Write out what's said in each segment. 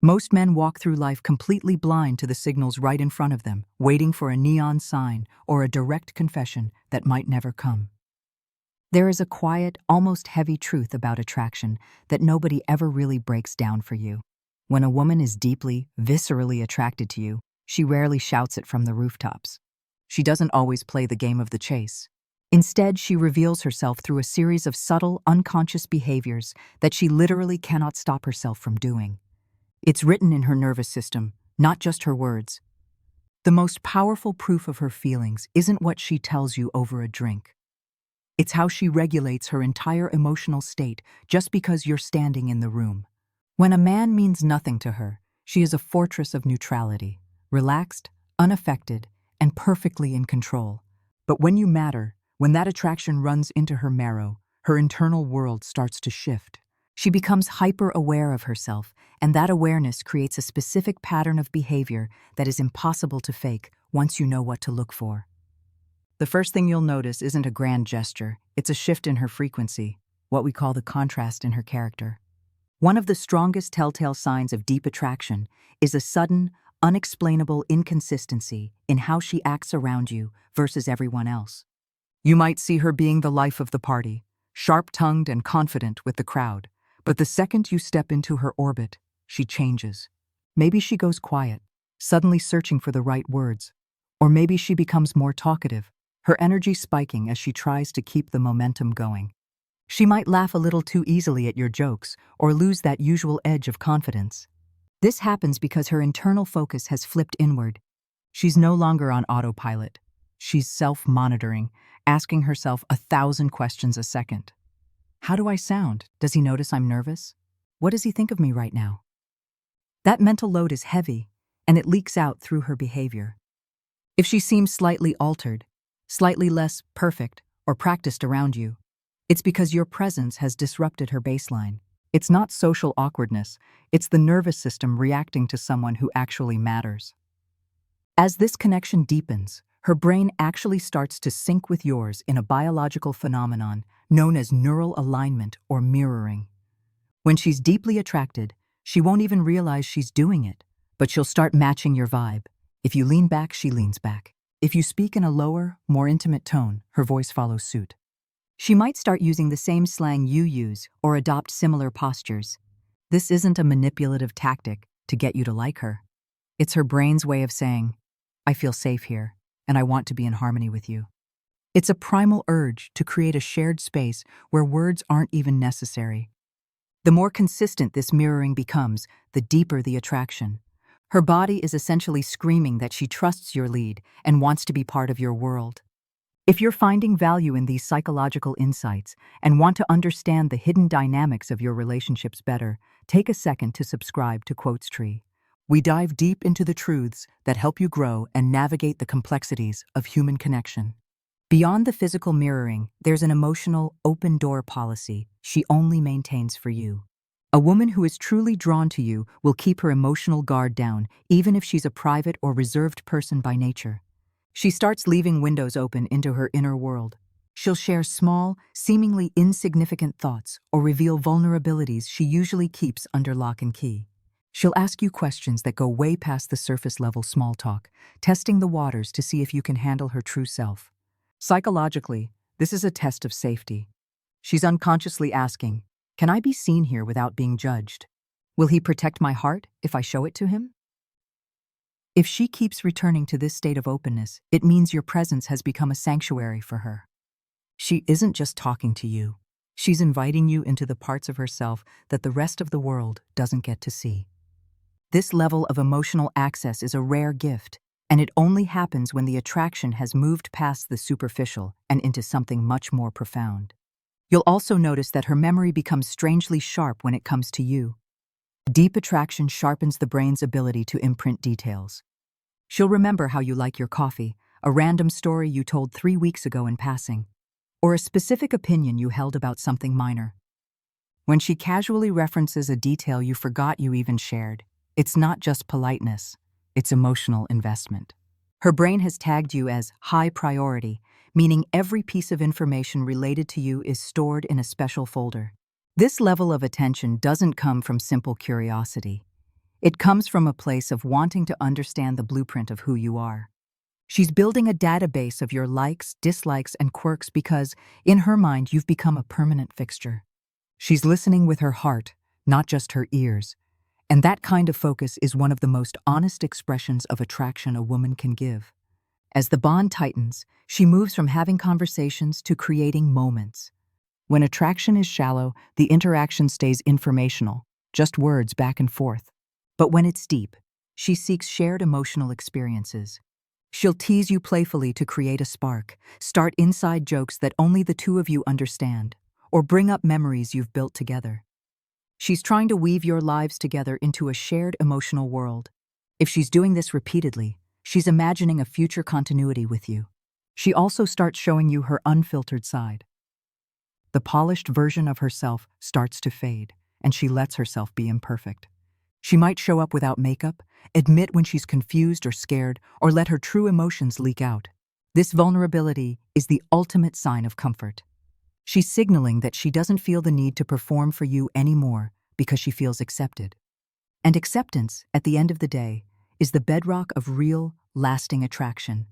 Most men walk through life completely blind to the signals right in front of them, waiting for a neon sign or a direct confession that might never come. There is a quiet, almost heavy truth about attraction that nobody ever really breaks down for you. When a woman is deeply, viscerally attracted to you, she rarely shouts it from the rooftops. She doesn't always play the game of the chase. Instead, she reveals herself through a series of subtle, unconscious behaviors that she literally cannot stop herself from doing. It's written in her nervous system, not just her words. The most powerful proof of her feelings isn't what she tells you over a drink. It's how she regulates her entire emotional state just because you're standing in the room. When a man means nothing to her, she is a fortress of neutrality, relaxed, unaffected, and perfectly in control. But when you matter, when that attraction runs into her marrow, her internal world starts to shift. She becomes hyper-aware of herself, and that awareness creates a specific pattern of behavior that is impossible to fake once you know what to look for. The first thing you'll notice isn't a grand gesture, it's a shift in her frequency, what we call the contrast in her character. One of the strongest telltale signs of deep attraction is a sudden, unexplainable inconsistency in how she acts around you versus everyone else. You might see her being the life of the party, sharp-tongued and confident with the crowd, but the second you step into her orbit, she changes. Maybe she goes quiet, suddenly searching for the right words. Or maybe she becomes more talkative, her energy spiking as she tries to keep the momentum going. She might laugh a little too easily at your jokes or lose that usual edge of confidence. This happens because her internal focus has flipped inward. She's no longer on autopilot. She's self-monitoring, asking herself 1,000 questions a second. How do I sound? Does he notice I'm nervous? What does he think of me right now? That mental load is heavy, and it leaks out through her behavior. If she seems slightly altered, slightly less perfect or practiced around you, it's because your presence has disrupted her baseline. It's not social awkwardness, it's the nervous system reacting to someone who actually matters. As this connection deepens, her brain actually starts to sync with yours in a biological phenomenon known as neural alignment or mirroring. When she's deeply attracted, she won't even realize she's doing it, but she'll start matching your vibe. If you lean back, she leans back. If you speak in a lower, more intimate tone, her voice follows suit. She might start using the same slang you use or adopt similar postures. This isn't a manipulative tactic to get you to like her. It's her brain's way of saying, I feel safe here, and I want to be in harmony with you. It's a primal urge to create a shared space where words aren't even necessary. The more consistent this mirroring becomes, the deeper the attraction. Her body is essentially screaming that she trusts your lead and wants to be part of your world. If you're finding value in these psychological insights and want to understand the hidden dynamics of your relationships better, take a second to subscribe to Quotes Tree. We dive deep into the truths that help you grow and navigate the complexities of human connection. Beyond the physical mirroring, there's an emotional, open-door policy she only maintains for you. A woman who is truly drawn to you will keep her emotional guard down, even if she's a private or reserved person by nature. She starts leaving windows open into her inner world. She'll share small, seemingly insignificant thoughts or reveal vulnerabilities she usually keeps under lock and key. She'll ask you questions that go way past the surface-level small talk, testing the waters to see if you can handle her true self. Psychologically, this is a test of safety. She's unconsciously asking, can I be seen here without being judged? Will he protect my heart if I show it to him? If she keeps returning to this state of openness, it means your presence has become a sanctuary for her. She isn't just talking to you. She's inviting you into the parts of herself that the rest of the world doesn't get to see. This level of emotional access is a rare gift, and it only happens when the attraction has moved past the superficial and into something much more profound. You'll also notice that her memory becomes strangely sharp when it comes to you. Deep attraction sharpens the brain's ability to imprint details. She'll remember how you like your coffee, a random story you told 3 weeks ago in passing, or a specific opinion you held about something minor. When she casually references a detail you forgot you even shared, it's not just politeness, it's emotional investment. Her brain has tagged you as high priority, meaning every piece of information related to you is stored in a special folder. This level of attention doesn't come from simple curiosity. It comes from a place of wanting to understand the blueprint of who you are. She's building a database of your likes, dislikes, and quirks because, in her mind, you've become a permanent fixture. She's listening with her heart, not just her ears. And that kind of focus is one of the most honest expressions of attraction a woman can give. As the bond tightens, she moves from having conversations to creating moments. When attraction is shallow, the interaction stays informational, just words back and forth. But when it's deep, she seeks shared emotional experiences. She'll tease you playfully to create a spark, start inside jokes that only the two of you understand, or bring up memories you've built together. She's trying to weave your lives together into a shared emotional world. If she's doing this repeatedly, she's imagining a future continuity with you. She also starts showing you her unfiltered side. The polished version of herself starts to fade, and she lets herself be imperfect. She might show up without makeup, admit when she's confused or scared, or let her true emotions leak out. This vulnerability is the ultimate sign of comfort. She's signaling that she doesn't feel the need to perform for you anymore because she feels accepted. And acceptance, at the end of the day, is the bedrock of real, lasting attraction.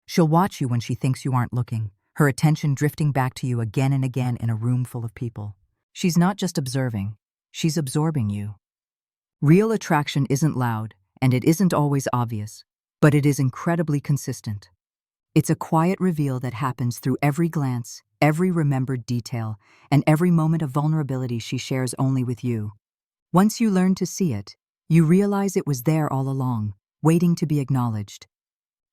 She'll watch you when she thinks you aren't looking, her attention drifting back to you again and again in a room full of people. She's not just observing, she's absorbing you. Real attraction isn't loud, and it isn't always obvious, but it is incredibly consistent. It's a quiet reveal that happens through every glance, every remembered detail, and every moment of vulnerability she shares only with you. Once you learn to see it, you realize it was there all along, waiting to be acknowledged.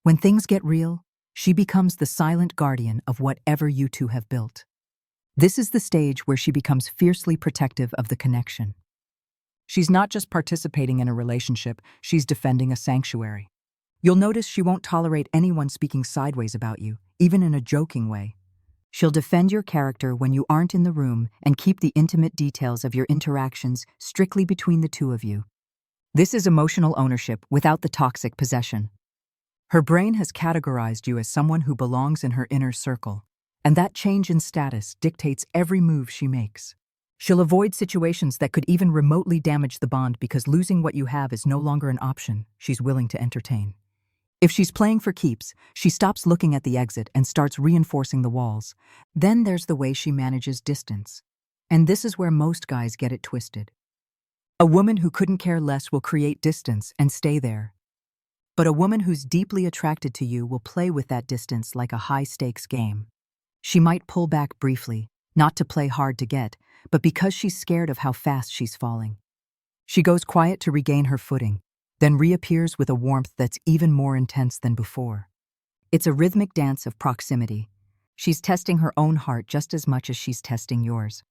When things get real, she becomes the silent guardian of whatever you two have built. This is the stage where she becomes fiercely protective of the connection. She's not just participating in a relationship, she's defending a sanctuary. You'll notice she won't tolerate anyone speaking sideways about you, even in a joking way. She'll defend your character when you aren't in the room and keep the intimate details of your interactions strictly between the two of you. This is emotional ownership without the toxic possession. Her brain has categorized you as someone who belongs in her inner circle, and that change in status dictates every move she makes. She'll avoid situations that could even remotely damage the bond because losing what you have is no longer an option she's willing to entertain. If she's playing for keeps, she stops looking at the exit and starts reinforcing the walls. Then there's the way she manages distance. And this is where most guys get it twisted. A woman who couldn't care less will create distance and stay there. But a woman who's deeply attracted to you will play with that distance like a high-stakes game. She might pull back briefly, not to play hard to get, but because she's scared of how fast she's falling. She goes quiet to regain her footing, then reappears with a warmth that's even more intense than before. It's a rhythmic dance of proximity. She's testing her own heart just as much as she's testing yours.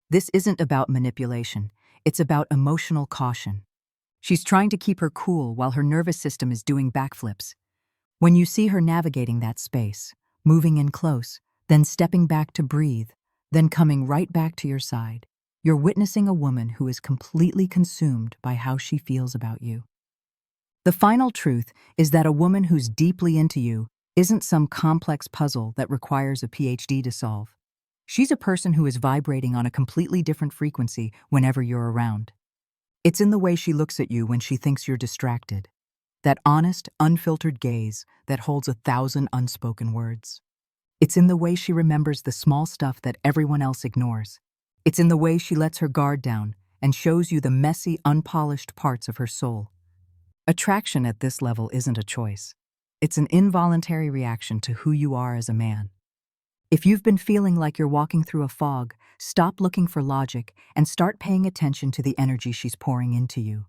This isn't about manipulation, it's about emotional caution. She's trying to keep her cool while her nervous system is doing backflips. When you see her navigating that space, moving in close, then stepping back to breathe, then coming right back to your side, you're witnessing a woman who is completely consumed by how she feels about you. The final truth is that a woman who's deeply into you isn't some complex puzzle that requires a PhD to solve. She's a person who is vibrating on a completely different frequency whenever you're around. It's in the way she looks at you when she thinks you're distracted. That honest, unfiltered gaze that holds 1,000 unspoken words. It's in the way she remembers the small stuff that everyone else ignores. It's in the way she lets her guard down and shows you the messy, unpolished parts of her soul. Attraction at this level isn't a choice. It's an involuntary reaction to who you are as a man. If you've been feeling like you're walking through a fog, stop looking for logic and start paying attention to the energy she's pouring into you.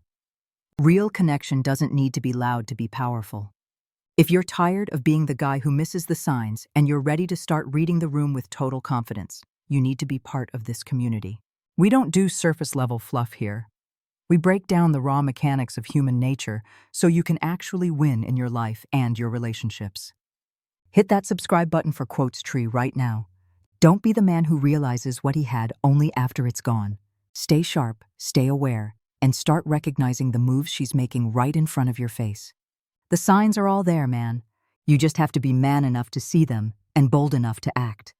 Real connection doesn't need to be loud to be powerful. If you're tired of being the guy who misses the signs and you're ready to start reading the room with total confidence, you need to be part of this community. We don't do surface-level fluff here. We break down the raw mechanics of human nature so you can actually win in your life and your relationships. Hit that subscribe button for Quotes Tree right now. Don't be the man who realizes what he had only after it's gone. Stay sharp, stay aware, and start recognizing the moves she's making right in front of your face. The signs are all there, man. You just have to be man enough to see them and bold enough to act.